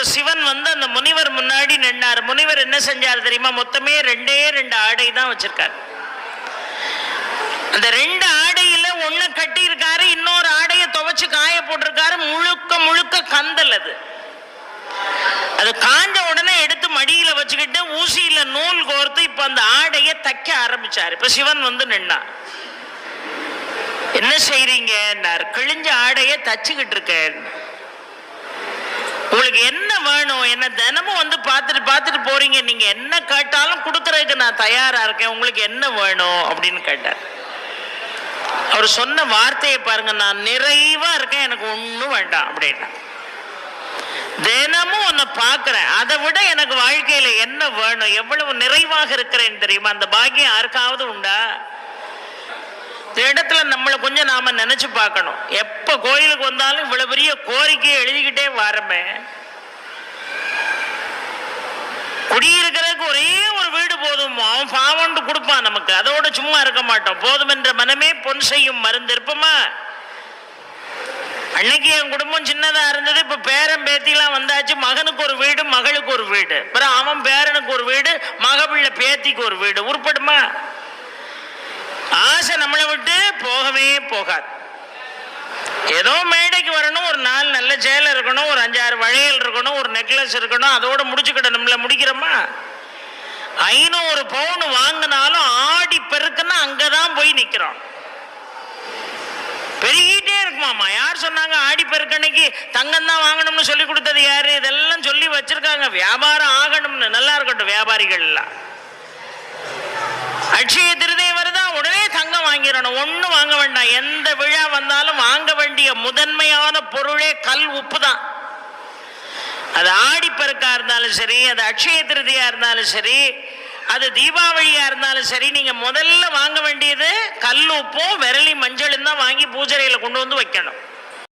இப்ப சிவன் வந்து அந்த முனிவர் முன்னாடி நின்னார். முனிவர் என்ன செஞ்சார் தெரியுமா? மொத்தமே 2 ஆடை தான் வச்சிருக்காரு. அந்த 2 ஆடையில ஒண்ணு கட்டி இருக்காரு, இன்னொரு ஆடையை துவைச்சு காய போட்டிருக்காரு. முழுக்க முழுக்க கந்தல். அது காஞ்ச உடனே எடுத்து மடியில வச்சுக்கிட்டு ஊசியில நூல் கோர்த்து இப்ப அந்த ஆடையை தைக்க ஆரம்பிச்சாரு. இப்ப சிவன் வந்து நின்னா, என்ன செய்றீங்க? கிழிஞ்ச ஆடையை தச்சுக்கிட்டு இருக்கேன். உங்களுக்கு என்ன வேணும்? என்ன தினமும் வந்து பார்த்துட்டு போறீங்க, நீங்க என்ன கேட்டாலும் கொடுக்கறதுக்கு நான் தயாரா இருக்கேன், உங்களுக்கு என்ன வேணும் அப்படின்னு கேட்டார். அவர் சொன்ன வார்த்தையை பாருங்க, நான் நிறைவா இருக்கேன், எனக்கு ஒண்ணும் வேண்டாம் அப்படின்னா. தினமும் உன்னை பார்க்கிறேன், அதை விட எனக்கு வாழ்க்கையில என்ன வேணும்? எவ்வளவு நிறைவாக இருக்கிறேன் தெரியுமா? அந்த பாக்கியம் யாருக்காவது உண்டா? இந்த இடத்துல நம்மளை கொஞ்சம் நாம நினைச்சு பார்க்கணும். எப்ப கோயிலுக்கு வந்தாலும் இவ்வளவு பெரிய கோரிக்கையை எழுதிக்கிட்டே வரமே. குடியிருக்கிறதுக்கு ஒரே ஒரு வீடு போதும், அவன் பாவண்டு கொடுப்பான் நமக்கு, அதோட சும்மா இருக்க மாட்டோம். போதும் என்ற மனமே பொன் செய்யும் மருந்து. இருப்போமா? அன்னைக்கு என் குடும்பம் சின்னதா இருந்தது, இப்ப பேரன் பேத்திலாம் வந்தாச்சு. மகனுக்கு ஒரு வீடு, மகளுக்கு ஒரு வீடு, அப்புறம் அவன் பேரனுக்கு ஒரு வீடு, மகபிள்ளை பேத்திக்கு ஒரு வீடு. உருப்படுமா? ஆசை நம்மளை விட்டு போகவே போகாது. ஏதோ மேடைக்கு வரணும், ஒரு 4 நல்ல சேலை இருக்கணும், ஒரு 5-6 வளையல் இருக்கணும், ஒரு நெக்லஸ் இருக்கணும், அதோட முடிச்சுக்கிட்ட நம்மள முடிக்கிறோமா? 500 பவுன் வாங்கினாலும் ஆடி பெருக்குன்னா அங்கதான் போய் நிக்கிறோம். பெருகிட்டே இருக்குமாமா. யார் சொன்னாங்க ஆடி பெருக்கன்னைக்கு தங்கம் தான் வாங்கணும்னு சொல்லி கொடுத்தது யாரு? இதெல்லாம் சொல்லி வச்சிருக்காங்க. வியாபாரம் ஆகணும்னு. நல்லா இருக்கட்டும் வியாபாரிகள் எல்லாம். அட்சய திருதியை வருதா, உடனே தங்கம் வாங்கிடணும். ஒண்ணும் வாங்க வேண்டாம். எந்த விழா வந்தாலும் வாங்க வேண்டிய முதன்மையான பொருளே கல் உப்பு தான். அது ஆடிப்பெருக்கா இருந்தாலும் சரி, அது அட்சய திருதியா இருந்தாலும் சரி, அது தீபாவளியா இருந்தாலும் சரி, நீங்க முதல்ல வாங்க வேண்டியது கல் உப்பும் விரலி மஞ்சளும் தான் வாங்கி பூஜையில கொண்டு வந்து வைக்கணும்.